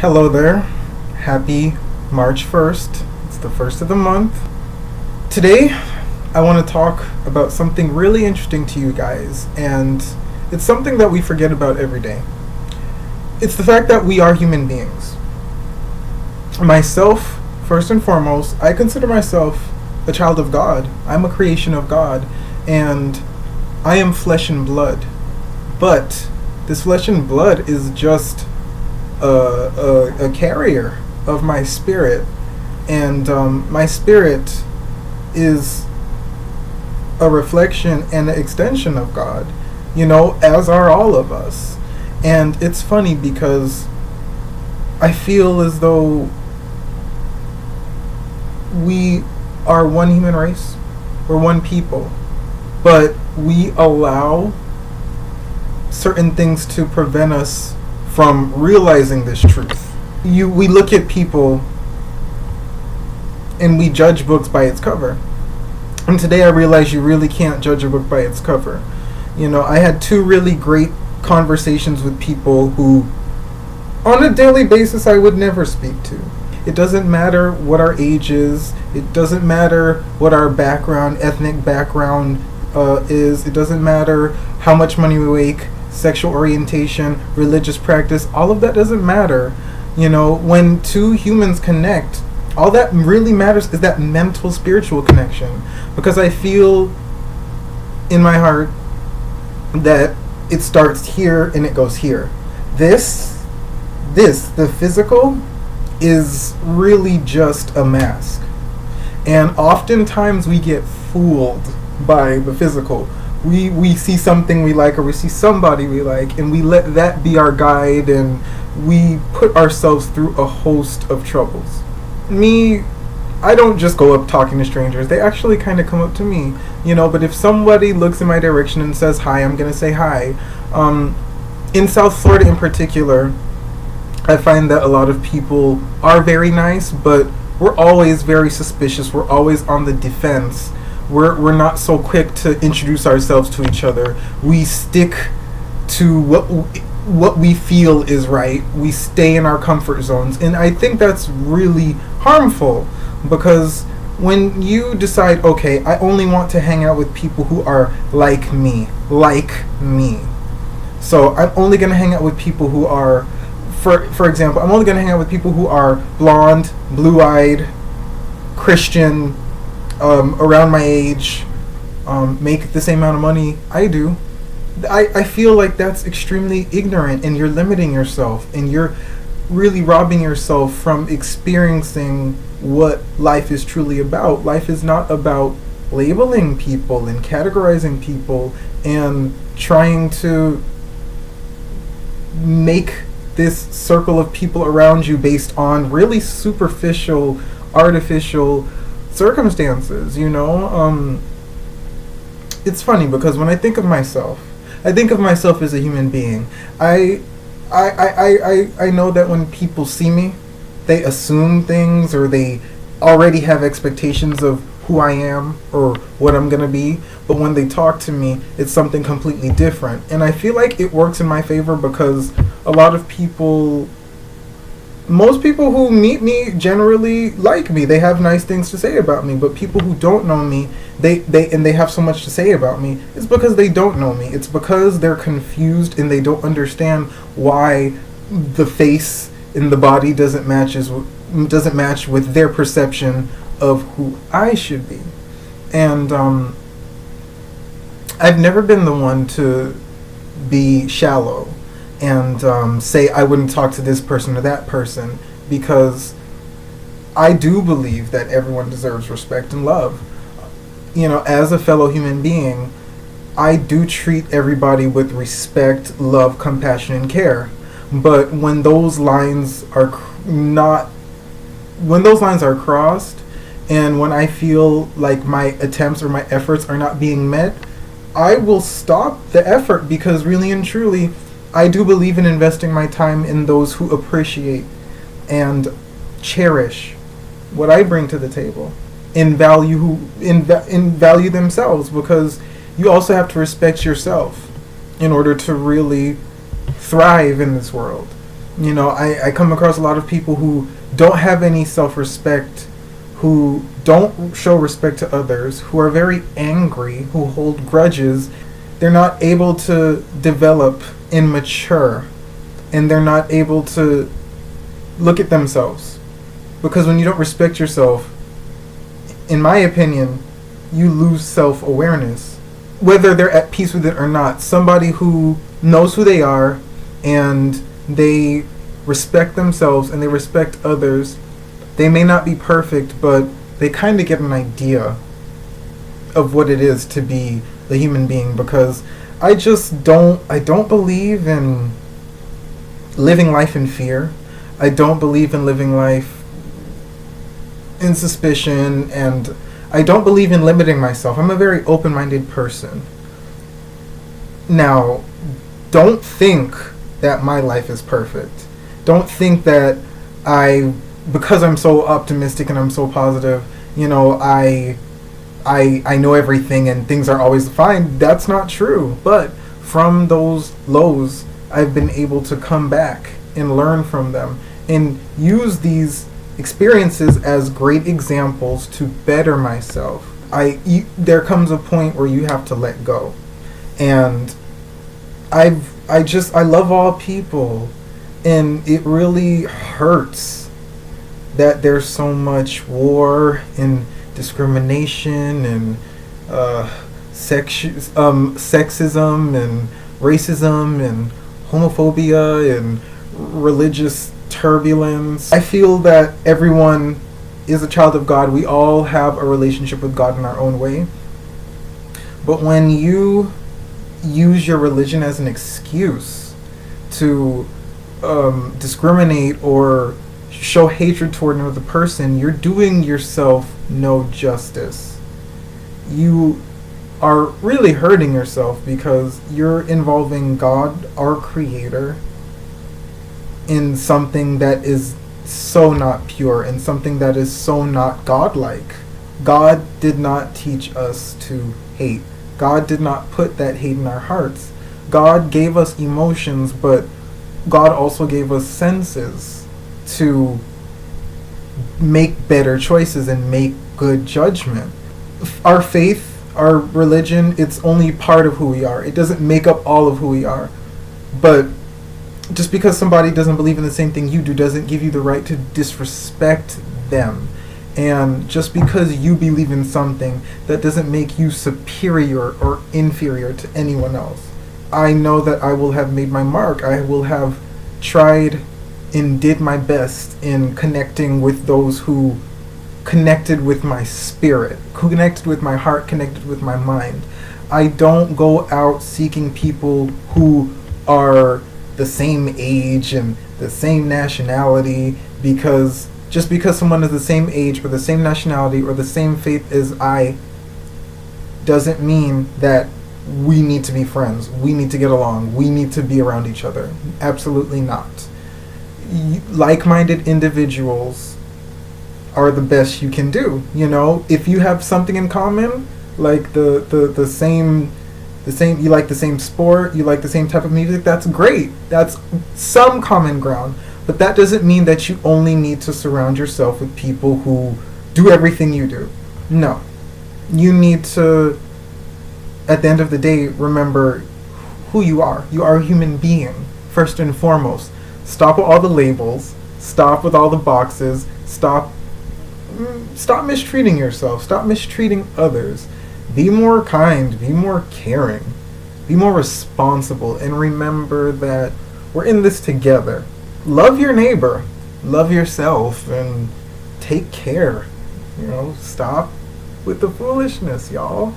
Hello there. Happy March 1st. It's the first of the month. Today, I want to talk about something really interesting to you guys, and it's something that we forget about every day. It's the fact that we are human beings. Myself, first and foremost, I consider myself a child of God. I'm a creation of God, and I am flesh and blood. But this flesh and blood is just a carrier of my spirit, and my spirit is a reflection and an extension of God, as are all of us. And it's funny because I feel as though we are one human race, we're one people, but we allow certain things to prevent us from realizing this truth. We look at people and we judge books by its cover. And today I realized you really can't judge a book by its cover. I had two really great conversations with people who, on a daily basis, I would never speak to. It doesn't matter what our age is. It doesn't matter what our background, ethnic background is. It doesn't matter how much money we make, sexual orientation, religious practice. All of that doesn't matter. When two humans connect, all that really matters is that mental, spiritual connection. Because I feel in my heart that it starts here and it goes here. The physical is really just a mask. And oftentimes we get fooled by the physical. We see something we like, or we see somebody we like, and we let that be our guide, and we put ourselves through a host of troubles. I don't just go up talking to strangers. They actually kind of come up to me, but if somebody looks in my direction and says hi, I'm going to say hi. In South Florida in particular, I find that a lot of people are very nice, but we're always very suspicious. We're always on the defense. We're not so quick to introduce ourselves to each other. We stick to what we feel is right. We stay in our comfort zones, and I think that's really harmful, because when you decide, okay, I only want to hang out with people who are like me. So I'm only going to hang out with people who are, for example, I'm only going to hang out with people who are blonde, blue-eyed, Christian, around my age, make the same amount of money I do. I feel like that's extremely ignorant, and you're limiting yourself, and you're really robbing yourself from experiencing what life is truly about. Life is not about labeling people and categorizing people and trying to make this circle of people around you based on really superficial, artificial circumstances. It's funny because when I think of myself as a human being. I know that when people see me, they assume things, or they already have expectations of who I am or what I'm gonna be. But when they talk to me, it's something completely different. And I feel like it works in my favor because most people who meet me generally like me. They have nice things to say about me. But people who don't know me, they have so much to say about me, it's because they don't know me. It's because they're confused and they don't understand why the face and the body doesn't match with their perception of who I should be. And I've never been the one to be shallow and say I wouldn't talk to this person or that person, because I do believe that everyone deserves respect and love. As a fellow human being, I do treat everybody with respect, love, compassion, and care. But when those lines are crossed, and when I feel like my attempts or my efforts are not being met, I will stop the effort, because really and truly, I do believe in investing my time in those who appreciate and cherish what I bring to the table, and value themselves, because you also have to respect yourself in order to really thrive in this world. I come across a lot of people who don't have any self-respect, who don't show respect to others, who are very angry, who hold grudges. They're not able to develop and mature, and they're not able to look at themselves. Because when you don't respect yourself, in my opinion, you lose self-awareness. Whether they're at peace with it or not, somebody who knows who they are and they respect themselves and they respect others, they may not be perfect, but they kind of get an idea of what it is to be a human being. Because I don't believe in living life in fear. I don't believe in living life in suspicion, and I don't believe in limiting myself. I'm a very open-minded person. Now, don't think that my life is perfect. Don't think that because I'm so optimistic and I'm so positive, I know everything and things are always fine. That's not true. But from those lows, I've been able to come back and learn from them and use these experiences as great examples to better myself. There comes a point where you have to let go. And I love all people, and it really hurts that there's so much war and discrimination and sexism and racism and homophobia and religious turbulence. I feel that everyone is a child of God. We all have a relationship with God in our own way. But when you use your religion as an excuse to discriminate or show hatred toward another person, you're doing yourself no justice. You are really hurting yourself because you're involving God, our Creator, in something that is so not pure and something that is so not godlike. God did not teach us to hate. God did not put that hate in our hearts. God gave us emotions, but God also gave us senses to make better choices and make good judgment. Our faith, our religion, it's only part of who we are. It doesn't make up all of who we are. But just because somebody doesn't believe in the same thing you do doesn't give you the right to disrespect them. And just because you believe in something, that doesn't make you superior or inferior to anyone else. I know that I will have made my mark. I will have tried and did my best in connecting with those who connected with my spirit, connected with my heart, connected with my mind. I don't go out seeking people who are the same age and the same nationality, because just because someone is the same age or the same nationality or the same faith as I doesn't mean that we need to be friends. We need to get along. We need to be around each other. Absolutely not. Like-minded individuals are the best you can do. If you have something in common, like the same, you like the same sport, you like the same type of music, that's great. That's some common ground. But that doesn't mean that you only need to surround yourself with people who do everything you do. No. You need to, at the end of the day, remember who you are. You are a human being, first and foremost. Stop with all the labels. Stop with all the boxes. Stop mistreating yourself. Stop mistreating others. Be more kind. Be more caring. Be more responsible. And remember that we're in this together. Love your neighbor. Love yourself. And take care. Stop with the foolishness, y'all.